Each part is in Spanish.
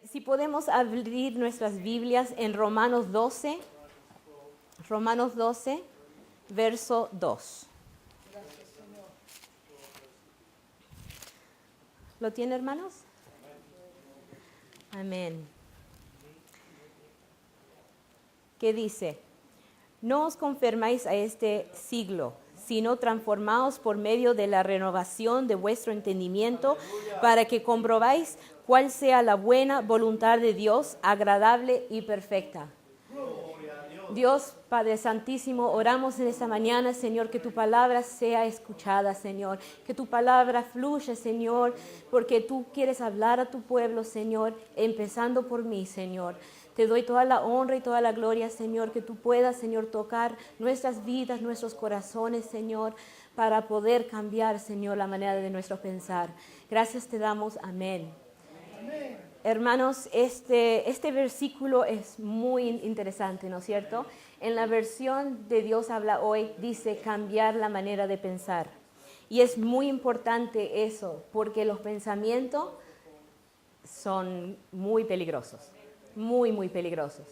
Si podemos abrir nuestras Biblias en Romanos 12, verso 2. ¿Lo tiene, hermanos? Amén. ¿Qué dice? No os conforméis a este siglo, sino transformaos por medio de la renovación de vuestro entendimiento, para que comprobáis cuál sea la buena voluntad de Dios, agradable y perfecta. Dios, Padre Santísimo, oramos en esta mañana, Señor, que tu palabra sea escuchada, Señor, que tu palabra fluya, Señor, porque tú quieres hablar a tu pueblo, Señor, empezando por mí, Señor. Te doy toda la honra y toda la gloria, Señor, que tú puedas, Señor, tocar nuestras vidas, nuestros corazones, Señor, para poder cambiar, Señor, la manera de nuestro pensar. Gracias te damos. Amén. Amén. Hermanos, este versículo es muy interesante, ¿no es cierto? En la versión de Dios habla hoy, dice cambiar la manera de pensar. Y es muy importante eso, porque los pensamientos son muy peligrosos, muy, muy peligrosos.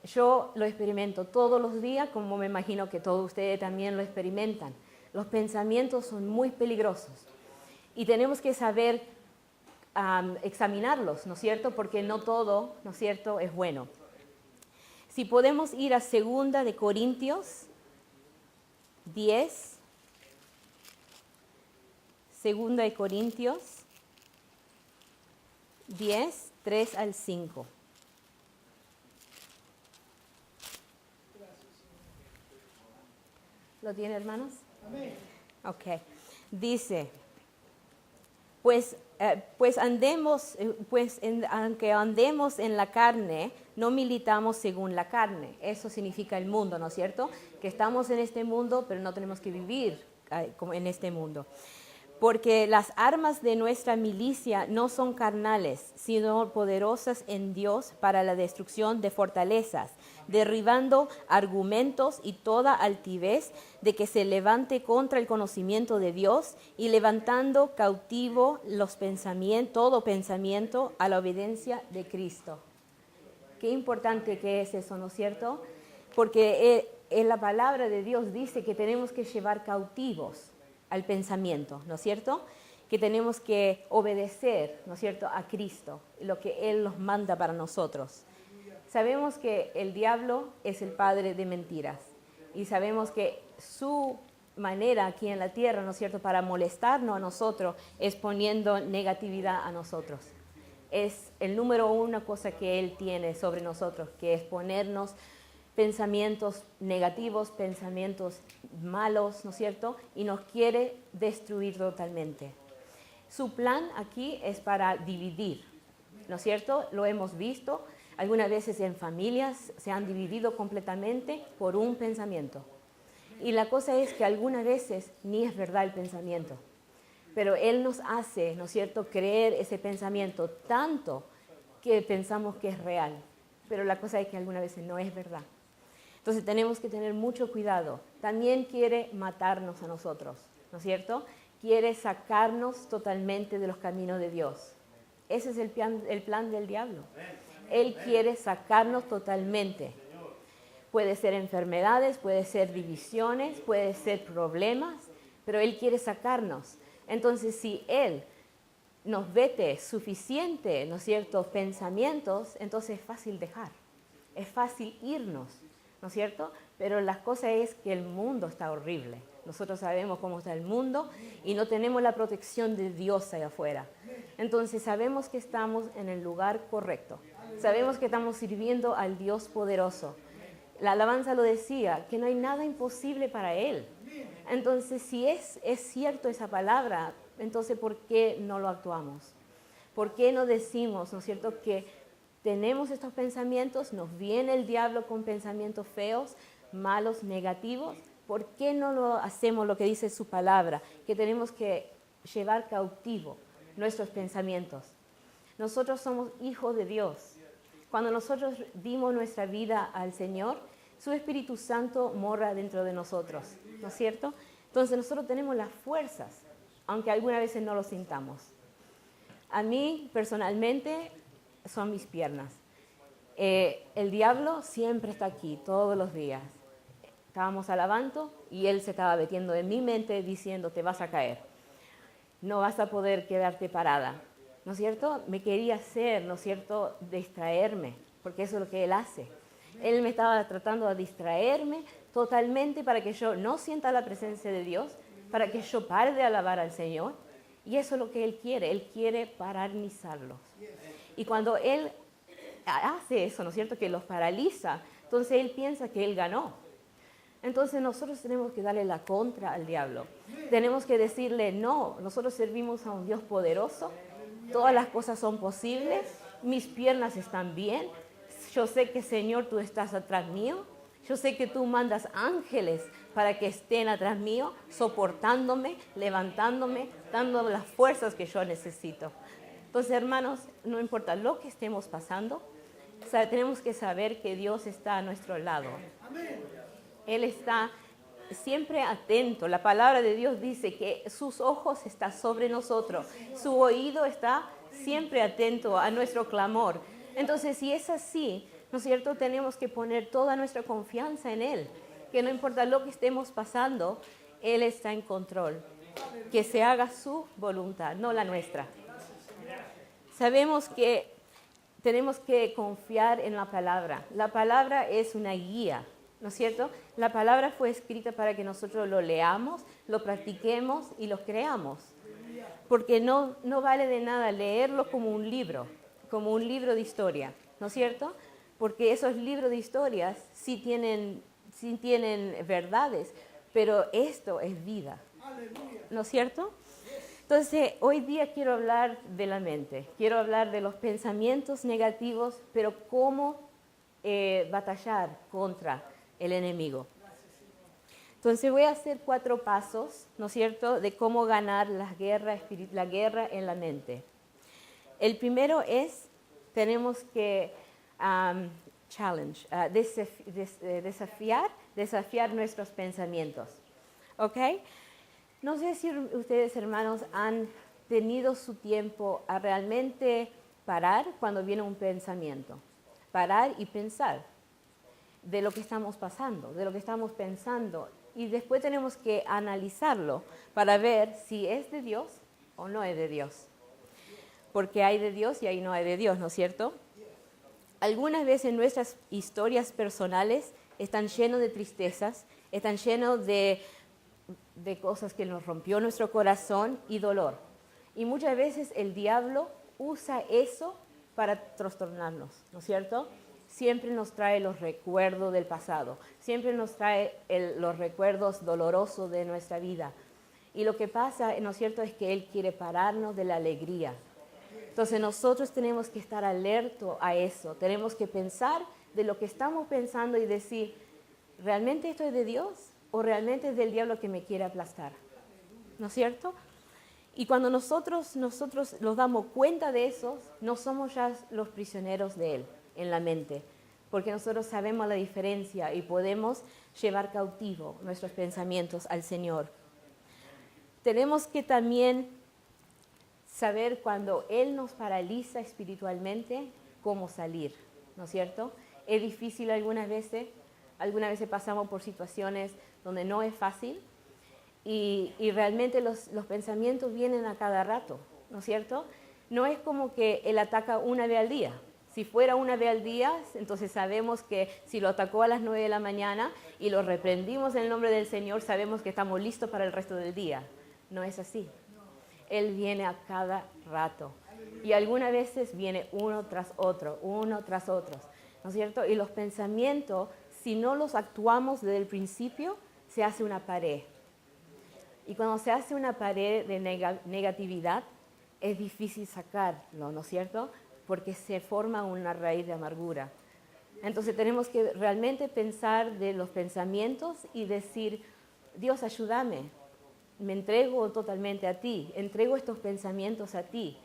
Yo lo experimento todos los días, como me imagino que todos ustedes también lo experimentan. Los pensamientos son muy peligrosos y tenemos que saber examinarlos, ¿no es cierto? Porque no todo, ¿no es cierto?, es bueno. Si podemos ir a 2 de Corintios 10, 2 de Corintios 10, 3 al 5. ¿Lo tiene, hermanos? Amén. Ok. Dice, aunque andemos en la carne, no militamos según la carne. Eso significa el mundo, ¿no es cierto? Que estamos en este mundo, pero no tenemos que vivir como en este mundo. Porque las armas de nuestra milicia no son carnales, sino poderosas en Dios para la destrucción de fortalezas, derribando argumentos y toda altivez de que se levante contra el conocimiento de Dios y levantando cautivo todo pensamiento a la obediencia de Cristo. Qué importante que es eso, ¿no es cierto? Porque en la palabra de Dios dice que tenemos que llevar cautivos al pensamiento, ¿no es cierto? Que tenemos que obedecer, ¿no es cierto?, a Cristo, lo que Él nos manda para nosotros. Sabemos que el diablo es el padre de mentiras y sabemos que su manera aquí en la tierra, ¿no es cierto?, para molestarnos a nosotros es poniendo negatividad a nosotros. Es el número 1 cosa que Él tiene sobre nosotros, que es ponernos pensamientos negativos, pensamientos malos, ¿no es cierto? Y nos quiere destruir totalmente. Su plan aquí es para dividir, ¿no es cierto? Lo hemos visto, algunas veces en familias se han dividido completamente por un pensamiento. Y la cosa es que algunas veces ni es verdad el pensamiento, pero Él nos hace, ¿no es cierto?, creer ese pensamiento tanto que pensamos que es real, pero la cosa es que algunas veces no es verdad. Entonces tenemos que tener mucho cuidado. También quiere matarnos a nosotros, ¿no es cierto? Quiere sacarnos totalmente de los caminos de Dios. Ese es el plan del diablo. Él quiere sacarnos totalmente. Puede ser enfermedades, puede ser divisiones, puede ser problemas, pero Él quiere sacarnos. Entonces, si Él nos vete suficiente, ¿no es cierto?, pensamientos, entonces es fácil dejar, es fácil irnos, ¿no es cierto? Pero la cosa es que el mundo está horrible. Nosotros sabemos cómo está el mundo y no tenemos la protección de Dios allá afuera. Entonces sabemos que estamos en el lugar correcto. Sabemos que estamos sirviendo al Dios poderoso. La alabanza lo decía, que no hay nada imposible para Él. Entonces, si es cierto esa palabra, entonces ¿por qué no lo actuamos? ¿Por qué no decimos, ¿no es cierto?, que tenemos estos pensamientos, nos viene el diablo con pensamientos feos, malos, negativos? ¿Por qué no lo hacemos lo que dice su palabra? Que tenemos que llevar cautivo nuestros pensamientos. Nosotros somos hijos de Dios. Cuando nosotros dimos nuestra vida al Señor, su Espíritu Santo mora dentro de nosotros, ¿no es cierto? Entonces nosotros tenemos las fuerzas, aunque algunas veces no lo sintamos. A mí, personalmente, son mis piernas. El diablo siempre está aquí, todos los días. Estábamos alabando y él se estaba metiendo en mi mente diciendo, te vas a caer. No vas a poder quedarte parada. ¿No es cierto? Me quería hacer, ¿no es cierto?, distraerme, porque eso es lo que él hace. Él me estaba tratando de distraerme totalmente para que yo no sienta la presencia de Dios, para que yo pare de alabar al Señor. Y eso es lo que Él quiere paralizarlos. Y cuando Él hace eso, ¿no es cierto?, que los paraliza, entonces Él piensa que Él ganó. Entonces nosotros tenemos que darle la contra al diablo. Tenemos que decirle, no, nosotros servimos a un Dios poderoso, todas las cosas son posibles, mis piernas están bien, yo sé que Señor tú estás atrás mío, yo sé que tú mandas ángeles para que estén atrás mío, soportándome, levantándome, dándome las fuerzas que yo necesito. Entonces, hermanos, no importa lo que estemos pasando, tenemos que saber que Dios está a nuestro lado. Él está siempre atento. La palabra de Dios dice que sus ojos están sobre nosotros, su oído está siempre atento a nuestro clamor. Entonces, si es así, ¿no es cierto?, tenemos que poner toda nuestra confianza en Él, que no importa lo que estemos pasando, Él está en control. Que se haga su voluntad, no la nuestra. Sabemos que tenemos que confiar en la palabra. La palabra es una guía, ¿no es cierto? La palabra fue escrita para que nosotros lo leamos, lo practiquemos y lo creamos. Porque no vale de nada leerlo como un libro de historia, ¿no es cierto? Porque esos libros de historias sí tienen verdades, pero esto es vida, ¿no es cierto? Entonces, hoy día quiero hablar de la mente, quiero hablar de los pensamientos negativos, pero cómo batallar contra el enemigo. Entonces voy a hacer 4 pasos, ¿no es cierto?, de cómo ganar la guerra en la mente. El primero es, tenemos que desafiar nuestros pensamientos. ¿Ok? No sé si ustedes, hermanos, han tenido su tiempo a realmente parar cuando viene un pensamiento. Parar y pensar de lo que estamos pasando, de lo que estamos pensando. Y después tenemos que analizarlo para ver si es de Dios o no es de Dios. Porque hay de Dios y ahí no hay de Dios, ¿no es cierto? Algunas veces nuestras historias personales están llenas de tristezas, están llenas de cosas que nos rompió nuestro corazón y dolor. Y muchas veces el diablo usa eso para trastornarnos, ¿no es cierto? Siempre nos trae los recuerdos del pasado, siempre nos trae los recuerdos dolorosos de nuestra vida. Y lo que pasa, ¿no es cierto?, es que Él quiere pararnos de la alegría. Entonces nosotros tenemos que estar alertos a eso, tenemos que pensar de lo que estamos pensando y decir, ¿realmente esto es de Dios o realmente es del diablo que me quiere aplastar? ¿No es cierto? Y cuando nosotros nos damos cuenta de eso, no somos ya los prisioneros de Él en la mente, porque nosotros sabemos la diferencia y podemos llevar cautivo nuestros pensamientos al Señor. Tenemos que también saber cuando Él nos paraliza espiritualmente, cómo salir, ¿no es cierto? Es difícil algunas veces pasamos por situaciones donde no es fácil y realmente los pensamientos vienen a cada rato, ¿no es cierto? No es como que Él ataca una vez al día. Si fuera una vez al día, entonces sabemos que si lo atacó a las 9 de la mañana y lo reprendimos en el nombre del Señor, sabemos que estamos listos para el resto del día. No es así. Él viene a cada rato. Y algunas veces viene uno tras otro, ¿no es cierto? Y los pensamientos, si no los actuamos desde el principio, se hace una pared. Y cuando se hace una pared de negatividad, es difícil sacarlo, ¿no es cierto? Porque se forma una raíz de amargura. Entonces tenemos que realmente pensar de los pensamientos y decir, Dios, ayúdame. Me entrego totalmente a ti, entrego estos pensamientos a ti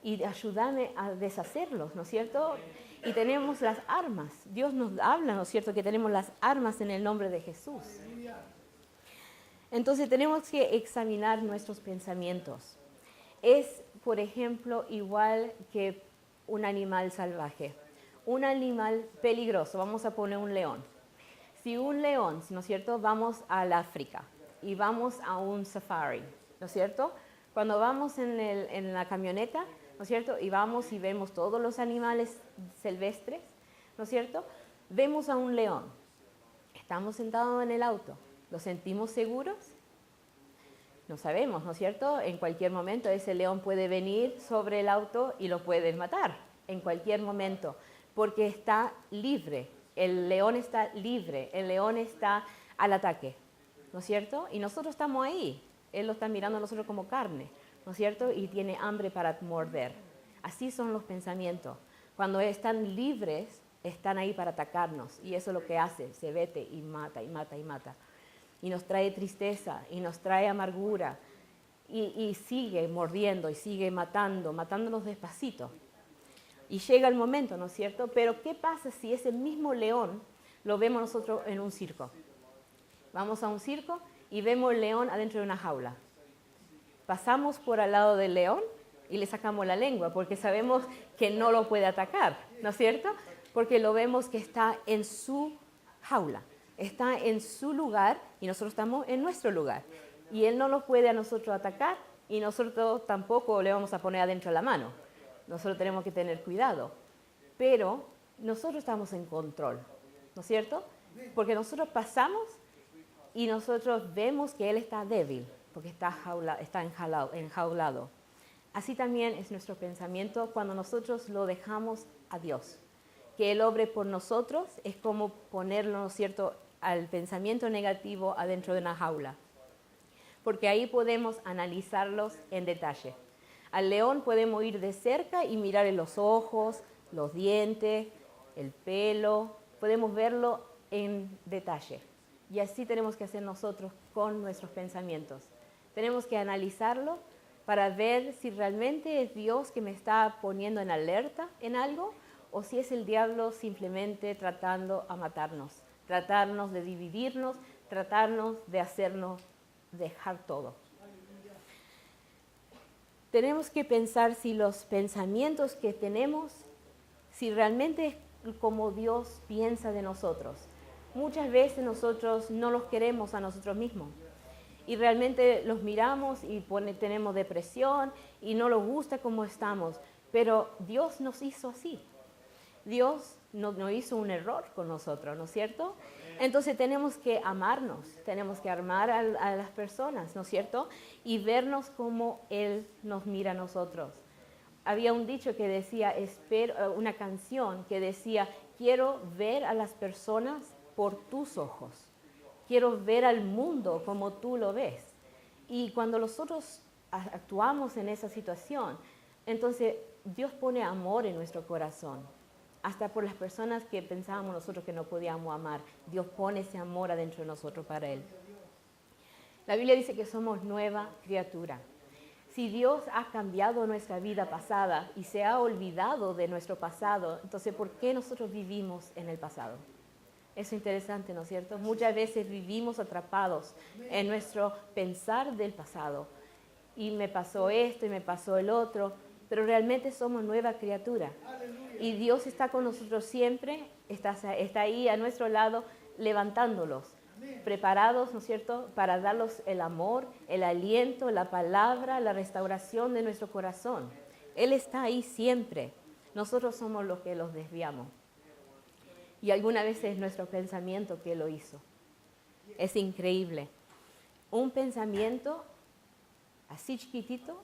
y ayúdame a deshacerlos, ¿no es cierto? Y tenemos las armas, Dios nos habla, ¿no es cierto?, que tenemos las armas en el nombre de Jesús. Entonces tenemos que examinar nuestros pensamientos. es, por ejemplo, igual que un animal salvaje. Un animal peligroso, vamos a poner un león. Si un león, ¿no es cierto?, vamos al África y vamos a un safari, ¿no es cierto? Cuando vamos en la camioneta, ¿no es cierto?, y vamos y vemos todos los animales silvestres, ¿no es cierto?, vemos a un león. Estamos sentados en el auto, ¿lo sentimos seguros? No sabemos, ¿no es cierto? En cualquier momento ese león puede venir sobre el auto y lo pueden matar, en cualquier momento, porque está libre. El león está libre, el león está al ataque, ¿no es cierto? Y nosotros estamos ahí, él lo está mirando a nosotros como carne, ¿no es cierto? Y tiene hambre para morder. Así son los pensamientos. Cuando están libres, están ahí para atacarnos, y eso es lo que hace, se vete y mata, y mata, y mata. Y nos trae tristeza, y nos trae amargura, y sigue mordiendo, y sigue matándonos despacito. Y llega el momento, ¿no es cierto? Pero ¿qué pasa si ese mismo león lo vemos nosotros en un circo? Vamos a un circo y vemos el león adentro de una jaula. Pasamos por al lado del león y le sacamos la lengua porque sabemos que no lo puede atacar, ¿no es cierto? Porque lo vemos que está en su jaula, está en su lugar y nosotros estamos en nuestro lugar. Y él no lo puede a nosotros atacar y nosotros tampoco le vamos a poner adentro la mano. Nosotros tenemos que tener cuidado, pero nosotros estamos en control, ¿no es cierto? Porque nosotros pasamos y nosotros vemos que él está débil, porque está enjaulado. Así también es nuestro pensamiento cuando nosotros lo dejamos a Dios. Que Él obre por nosotros es como ponerlo, ¿no es cierto?, al pensamiento negativo adentro de una jaula. Porque ahí podemos analizarlos en detalle. Al león podemos ir de cerca y mirarle los ojos, los dientes, el pelo. Podemos verlo en detalle. Y así tenemos que hacer nosotros con nuestros pensamientos. Tenemos que analizarlo para ver si realmente es Dios que me está poniendo en alerta en algo o si es el diablo simplemente tratando a matarnos, tratarnos de dividirnos, tratarnos de hacernos dejar todo. Tenemos que pensar si los pensamientos que tenemos, si realmente es como Dios piensa de nosotros. Muchas veces nosotros no los queremos a nosotros mismos y realmente los miramos y tenemos depresión y no nos gusta cómo estamos, pero Dios nos hizo así. Dios no hizo un error con nosotros, ¿no es cierto? Entonces tenemos que amarnos, tenemos que amar a las personas, ¿no es cierto? Y vernos como Él nos mira a nosotros. Había un dicho que decía, una canción que decía, quiero ver a las personas por tus ojos. Quiero ver al mundo como tú lo ves. Y cuando nosotros actuamos en esa situación, entonces Dios pone amor en nuestro corazón. Hasta por las personas que pensábamos nosotros que no podíamos amar. Dios pone ese amor adentro de nosotros para Él. La Biblia dice que somos nueva criatura. Si Dios ha cambiado nuestra vida pasada y se ha olvidado de nuestro pasado, entonces ¿por qué nosotros vivimos en el pasado? Es interesante, ¿no es cierto? Muchas veces vivimos atrapados en nuestro pensar del pasado. Y me pasó esto y me pasó el otro, pero realmente somos nueva criatura. Y Dios está con nosotros siempre, está ahí a nuestro lado levantándolos, preparados, ¿no es cierto?, para darlos el amor, el aliento, la palabra, la restauración de nuestro corazón. Él está ahí siempre. Nosotros somos los que los desviamos. Y algunas veces es nuestro pensamiento que lo hizo. Es increíble. Un pensamiento así chiquitito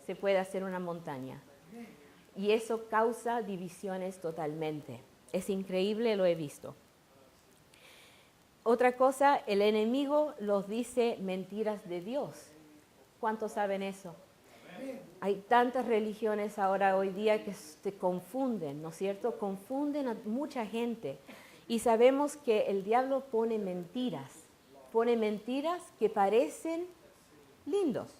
se puede hacer una montaña. Y eso causa divisiones totalmente. Es increíble, lo he visto. Otra cosa, el enemigo los dice mentiras de Dios. ¿Cuántos saben eso? Hay tantas religiones ahora hoy día que se confunden, ¿no es cierto? Confunden a mucha gente. Y sabemos que el diablo pone mentiras que parecen lindos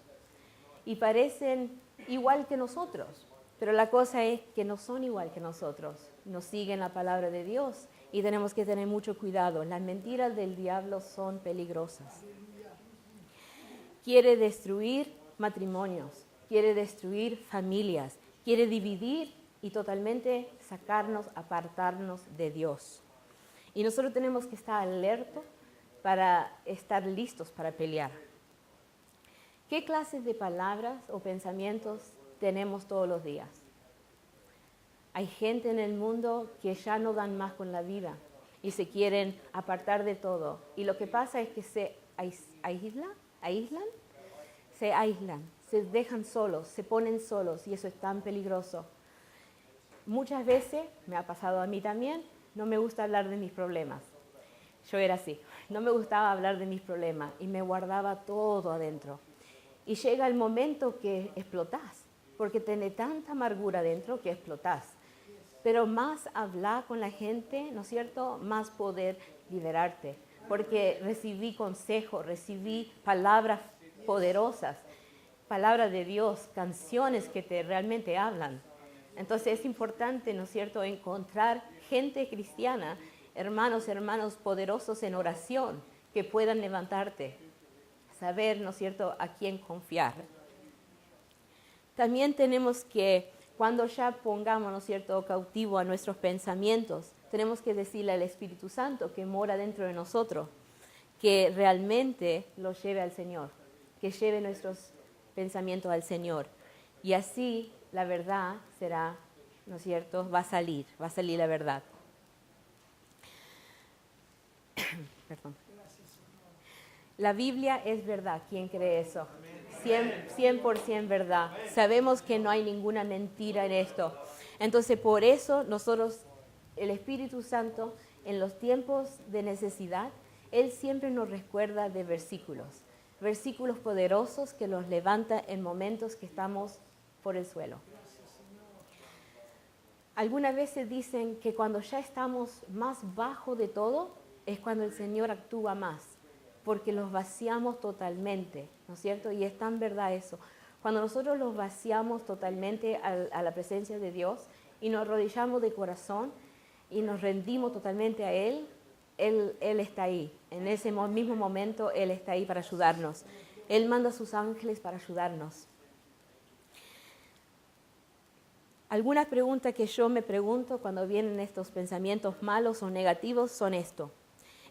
y parecen igual que nosotros. Pero la cosa es que no son igual que nosotros, no siguen la palabra de Dios y tenemos que tener mucho cuidado. Las mentiras del diablo son peligrosas. Quiere destruir matrimonios, quiere destruir familias, quiere dividir y totalmente sacarnos, apartarnos de Dios. Y nosotros tenemos que estar alertos para estar listos para pelear. ¿Qué clases de palabras o pensamientos tenemos todos los días? Hay gente en el mundo que ya no dan más con la vida y se quieren apartar de todo. Y lo que pasa es que se aíslan, se dejan solos, se ponen solos y eso es tan peligroso. Muchas veces, me ha pasado a mí también, no me gusta hablar de mis problemas. Yo era así, no me gustaba hablar de mis problemas y me guardaba todo adentro. Y llega el momento que explotás, porque tenés tanta amargura dentro que explotás. Pero más hablar con la gente, ¿no es cierto?, más poder liberarte. Porque recibí consejos, recibí palabras poderosas, palabras de Dios, canciones que te realmente hablan. Entonces es importante, ¿no es cierto?, encontrar gente cristiana, hermanos poderosos en oración que puedan levantarte. Saber, ¿no es cierto?, a quién confiar. También tenemos que, cuando ya pongamos, ¿no es cierto?, cautivo a nuestros pensamientos, tenemos que decirle al Espíritu Santo que mora dentro de nosotros, que realmente los lleve al Señor, que lleve nuestros pensamientos al Señor. Y así la verdad será, ¿no es cierto?, va a salir la verdad. Perdón. La Biblia es verdad. ¿Quién cree eso? 100% verdad. Sabemos que no hay ninguna mentira en esto. Entonces, por eso nosotros, el Espíritu Santo, en los tiempos de necesidad, Él siempre nos recuerda de versículos poderosos que nos levanta en momentos que estamos por el suelo. Algunas veces dicen que cuando ya estamos más bajo de todo, es cuando el Señor actúa más, porque los vaciamos totalmente, ¿no es cierto? Y es tan verdad eso. Cuando nosotros los vaciamos totalmente a la presencia de Dios y nos arrodillamos de corazón y nos rendimos totalmente a Él, Él está ahí. En ese mismo momento Él está ahí para ayudarnos. Él manda a sus ángeles para ayudarnos. Algunas preguntas que yo me pregunto cuando vienen estos pensamientos malos o negativos son esto.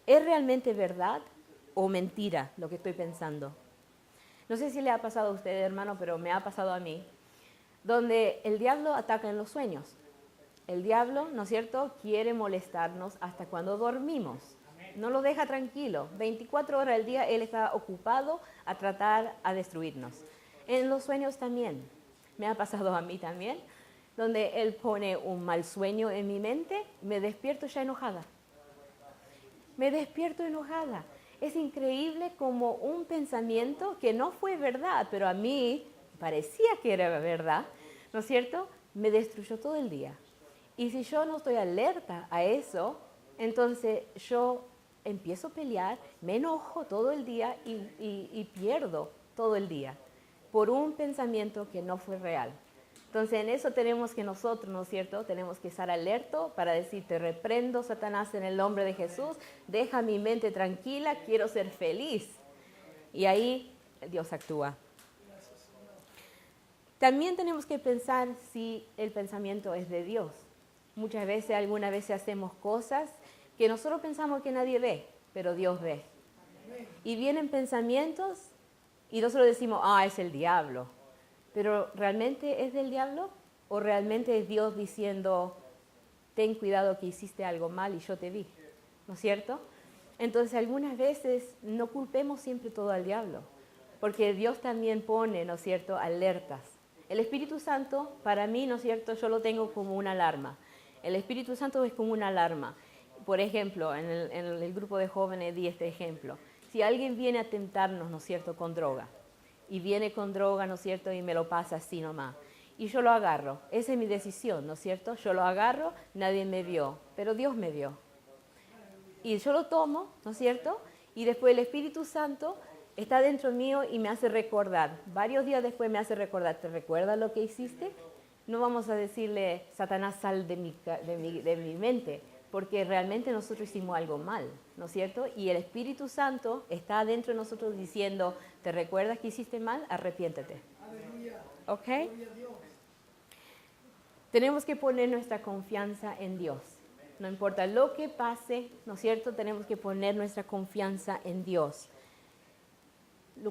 ¿Es realmente verdad o mentira lo que estoy pensando? No sé si le ha pasado a usted, hermano, pero me ha pasado a mí, donde el diablo ataca en los sueños. El diablo, ¿no es cierto?, quiere molestarnos hasta cuando dormimos. No lo deja tranquilo. 24 horas al día él está ocupado a tratar a destruirnos. En los sueños también. Me ha pasado a mí también, donde él pone un mal sueño en mi mente, me despierto ya enojada. Es increíble como un pensamiento que no fue verdad, pero a mí parecía que era verdad, ¿no es cierto?, me destruyó todo el día. Y si yo no estoy alerta a eso, entonces yo empiezo a pelear, me enojo todo el día y pierdo todo el día por un pensamiento que no fue real. Entonces en eso tenemos que nosotros, ¿no es cierto?, tenemos que estar alertos para decir, te reprendo, Satanás, en el nombre de Jesús, deja mi mente tranquila, quiero ser feliz. Y ahí Dios actúa. También tenemos que pensar si el pensamiento es de Dios. Muchas veces, algunas veces hacemos cosas que nosotros pensamos que nadie ve, pero Dios ve. Y vienen pensamientos y nosotros decimos, es el diablo. Pero ¿realmente es del diablo? ¿O realmente es Dios diciendo, ten cuidado que hiciste algo mal y yo te vi? ¿No es cierto? Entonces algunas veces no culpemos siempre todo al diablo, porque Dios también pone, ¿no es cierto?, alertas. El Espíritu Santo, para mí, ¿no es cierto?, yo lo tengo como una alarma. El Espíritu Santo es como una alarma. Por ejemplo, en el grupo de jóvenes di este ejemplo. Si alguien viene a tentarnos, ¿no es cierto?, con droga, y viene con droga, ¿no es cierto?, y me lo pasa así nomás, y yo lo agarro. Esa es mi decisión, ¿no es cierto? Yo lo agarro, nadie me vio, pero Dios me vio. Y yo lo tomo, ¿no es cierto? Y después el Espíritu Santo está dentro mío y me hace recordar. Varios días después me hace recordar, ¿te recuerdas lo que hiciste? No vamos a decirle, Satanás, sal de mi mente, porque realmente nosotros hicimos algo mal, ¿no es cierto? Y el Espíritu Santo está dentro de nosotros diciendo, ¿te recuerdas que hiciste mal? Arrepiéntete. ¿Ok? Tenemos que poner nuestra confianza en Dios. No importa lo que pase, ¿no es cierto? Tenemos que poner nuestra confianza en Dios.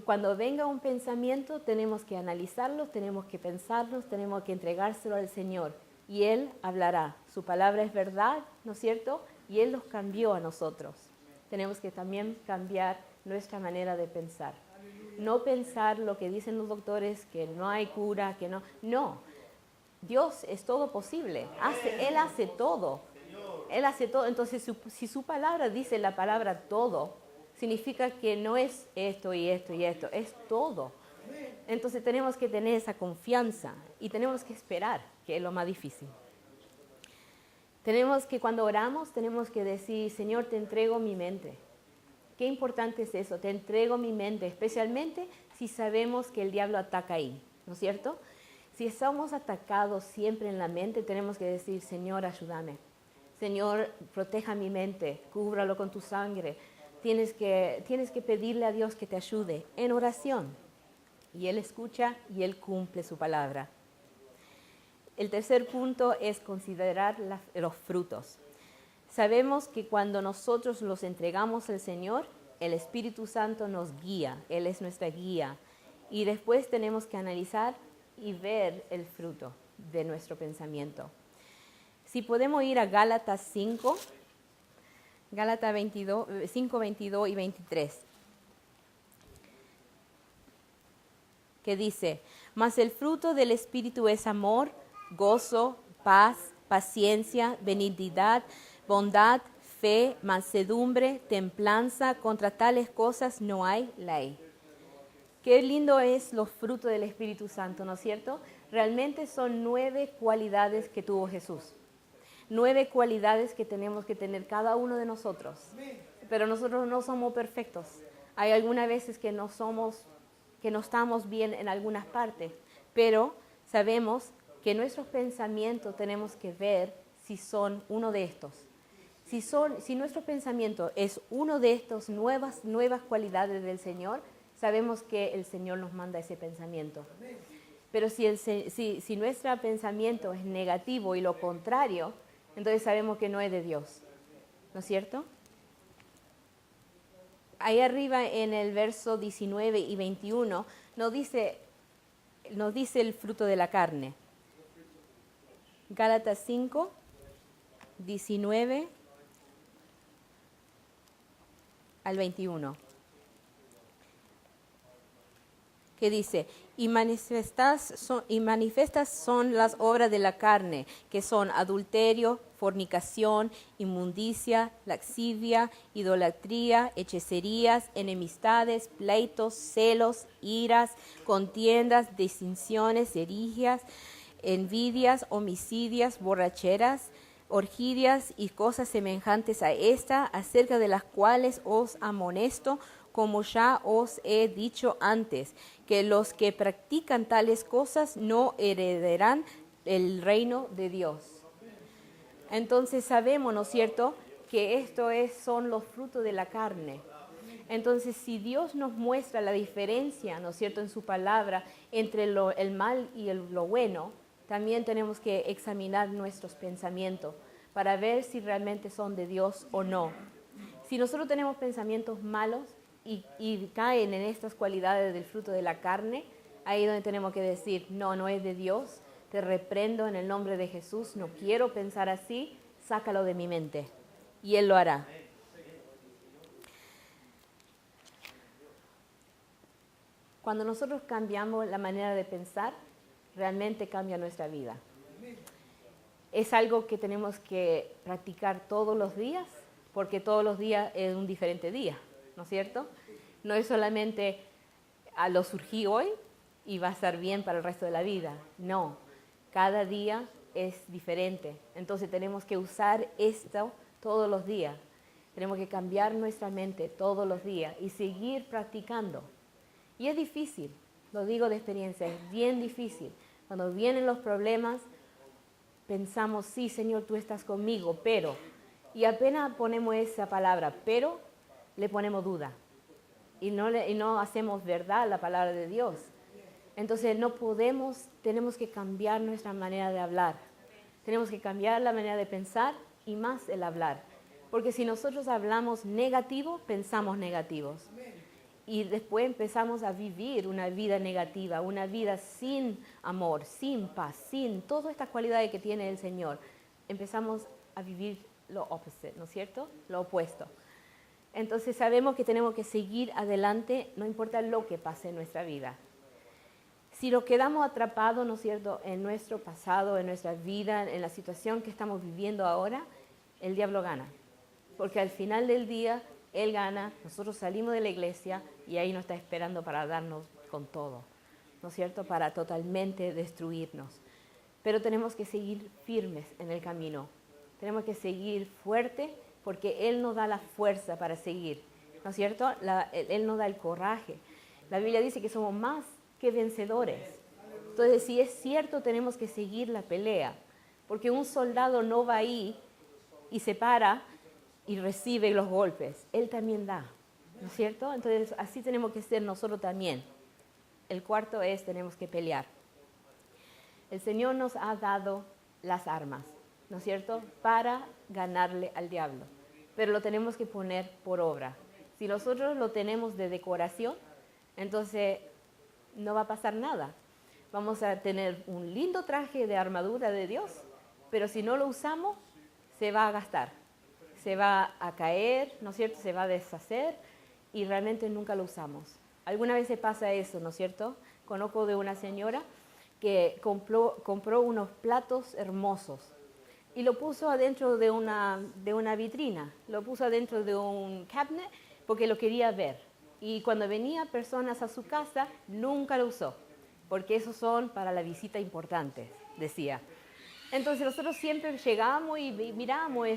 Cuando venga un pensamiento, tenemos que analizarlo, tenemos que pensarlo, tenemos que entregárselo al Señor. Y Él hablará. Su palabra es verdad, ¿no es cierto? Y Él los cambió a nosotros. Tenemos que también cambiar nuestra manera de pensar. No pensar lo que dicen los doctores, que no hay cura, que no. No, Dios es todo posible. Él hace todo. Él hace todo. Entonces, si su palabra dice la palabra todo, significa que no es esto y esto y esto, es todo. Entonces tenemos que tener esa confianza y tenemos que esperar, que es lo más difícil. Tenemos que, cuando oramos, tenemos que decir, Señor, te entrego mi mente. Qué importante es eso, te entrego mi mente, especialmente si sabemos que el diablo ataca ahí, ¿no es cierto? Si estamos atacados siempre en la mente, tenemos que decir, Señor, ayúdame. Señor, proteja mi mente, cúbralo con tu sangre. Tienes que pedirle a Dios que te ayude en oración. Y Él escucha y Él cumple su palabra. El tercer punto es considerar los frutos. Sabemos que cuando nosotros los entregamos al Señor, el Espíritu Santo nos guía, Él es nuestra guía. Y después tenemos que analizar y ver el fruto de nuestro pensamiento. Si podemos ir a Gálatas 5, Gálatas 5, 22 y 23, que dice, mas el fruto del Espíritu es amor, gozo, paz, paciencia, benignidad, bondad, fe, mansedumbre, templanza. Contra tales cosas no hay ley. Qué lindo es los frutos del Espíritu Santo, ¿no es cierto? Realmente son 9 cualidades que tuvo Jesús. 9 cualidades que tenemos que tener cada uno de nosotros. Pero nosotros no somos perfectos. Hay algunas veces que no estamos bien en algunas partes, pero sabemos que nuestros pensamientos tenemos que ver si son uno de estos. Si nuestro pensamiento es uno de estas nuevas cualidades del Señor, sabemos que el Señor nos manda ese pensamiento. Pero si nuestro pensamiento es negativo y lo contrario, entonces sabemos que no es de Dios. ¿No es cierto? Ahí arriba en el verso 19 y 21 nos dice el fruto de la carne. Gálatas 5, 19 al 21. Que dice, y manifiestas son las obras de la carne, que son adulterio, fornicación, inmundicia, lascivia, idolatría, hechicerías, enemistades, pleitos, celos, iras, contiendas, disensiones, herejías, envidias, homicidios, borracheras, orgías y cosas semejantes a esta, acerca de las cuales os amonesto, como ya os he dicho antes, que los que practican tales cosas no heredarán el reino de Dios. Entonces sabemos, ¿no es cierto?, que son los frutos de la carne. Entonces, si Dios nos muestra la diferencia, ¿no es cierto?, en su palabra, entre el mal y lo bueno, también tenemos que examinar nuestros pensamientos para ver si realmente son de Dios o no. Si nosotros tenemos pensamientos malos, y caen en estas cualidades del fruto de la carne, ahí es donde tenemos que decir, no es de Dios, te reprendo en el nombre de Jesús, no quiero pensar así, sácalo de mi mente. Y Él lo hará. Cuando nosotros cambiamos la manera de pensar, realmente cambia nuestra vida. Es algo que tenemos que practicar todos los días, porque todos los días es un diferente día. ¿No es cierto? No es solamente lo surgí hoy y va a estar bien para el resto de la vida. No, cada día es diferente. Entonces tenemos que usar esto todos los días. Tenemos que cambiar nuestra mente todos los días y seguir practicando. Y es difícil, lo digo de experiencia, es bien difícil. Cuando vienen los problemas, pensamos, sí, Señor, tú estás conmigo, pero, y apenas ponemos esa palabra, pero, le ponemos duda y no hacemos verdad la palabra de Dios. Entonces tenemos que cambiar nuestra manera de hablar. Tenemos que cambiar la manera de pensar y más el hablar. Porque si nosotros hablamos negativo, pensamos negativos. Y después empezamos a vivir una vida negativa, una vida sin amor, sin paz, sin todas estas cualidades que tiene el Señor. Empezamos a vivir lo opposite, ¿no es cierto? Lo opuesto. Entonces sabemos que tenemos que seguir adelante, no importa lo que pase en nuestra vida. Si nos quedamos atrapados, ¿no es cierto?, en nuestro pasado, en nuestra vida, en la situación que estamos viviendo ahora, el diablo gana. Porque al final del día, él gana, nosotros salimos de la iglesia y ahí nos está esperando para darnos con todo, ¿no es cierto?, para totalmente destruirnos. Pero tenemos que seguir firmes en el camino. Tenemos que seguir fuerte porque Él nos da la fuerza para seguir, ¿no es cierto? Él nos da el coraje. La Biblia dice que somos más que vencedores. Entonces, si es cierto, tenemos que seguir la pelea, porque un soldado no va ahí y se para y recibe los golpes. Él también da, ¿no es cierto? Entonces, así tenemos que ser nosotros también. El cuarto es, tenemos que pelear. El Señor nos ha dado las armas, ¿no es cierto?, para ganarle al diablo, pero lo tenemos que poner por obra. Si nosotros lo tenemos de decoración, entonces no va a pasar nada. Vamos a tener un lindo traje de armadura de Dios, pero si no lo usamos, se va a gastar, se va a caer, ¿no es cierto?, se va a deshacer y realmente nunca lo usamos. Alguna vez se pasa eso, ¿no es cierto? Conozco de una señora que compró unos platos hermosos y lo puso adentro de una vitrina, lo puso adentro de un cabinet porque lo quería ver. Y cuando venían personas a su casa, nunca lo usó, porque esos son para la visita importante, decía. Entonces nosotros siempre llegamos y miramos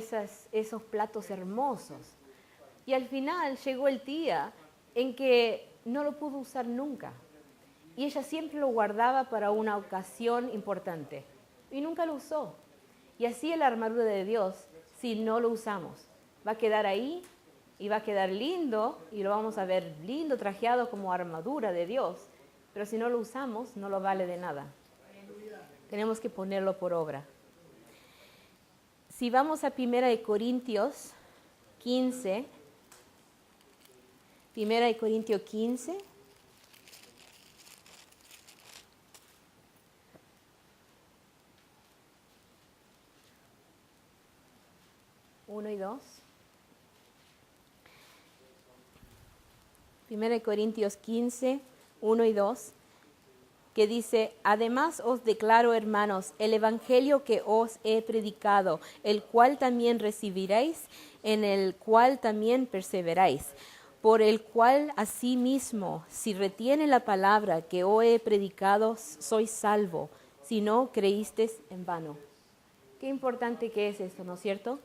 esos platos hermosos. Y al final llegó el día en que no lo pudo usar nunca. Y ella siempre lo guardaba para una ocasión importante. Y nunca lo usó. Y así es la armadura de Dios, si no lo usamos. Va a quedar ahí y va a quedar lindo y lo vamos a ver lindo, trajeado como armadura de Dios. Pero si no lo usamos, no lo vale de nada. Tenemos que ponerlo por obra. Si vamos a 1 Corintios 15, 1 Corintios 15, uno y 2. 1 Corintios 15, 1 y 2, que dice: además os declaro, hermanos, el evangelio que os he predicado, el cual también recibiréis, en el cual también perseveráis, por el cual asimismo, si retiene la palabra que os he predicado, sois salvo, si no creísteis en vano. Qué importante que es esto, ¿no es cierto?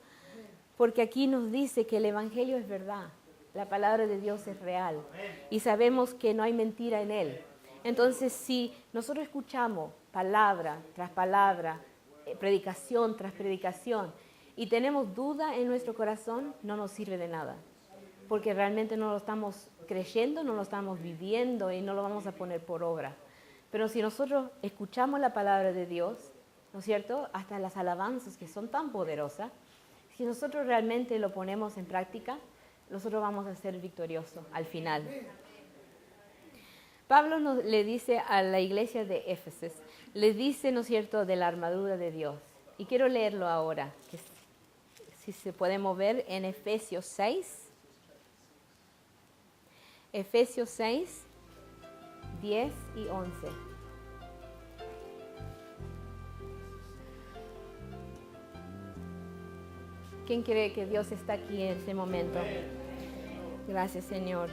Porque aquí nos dice que el evangelio es verdad, la palabra de Dios es real y sabemos que no hay mentira en él. Entonces, si nosotros escuchamos palabra tras palabra, predicación tras predicación, y tenemos duda en nuestro corazón, no nos sirve de nada, porque realmente no lo estamos creyendo, no lo estamos viviendo y no lo vamos a poner por obra. Pero si nosotros escuchamos la palabra de Dios, ¿no es cierto?, hasta las alabanzas que son tan poderosas, si nosotros realmente lo ponemos en práctica, nosotros vamos a ser victoriosos al final. Pablo le dice a la iglesia de Éfeso, le dice, ¿no es cierto?, de la armadura de Dios. Y quiero leerlo ahora, que si se puede mover en Efesios 6. Efesios 6, 10 y 11. ¿Quién cree que Dios está aquí en este momento? Gracias, Señor.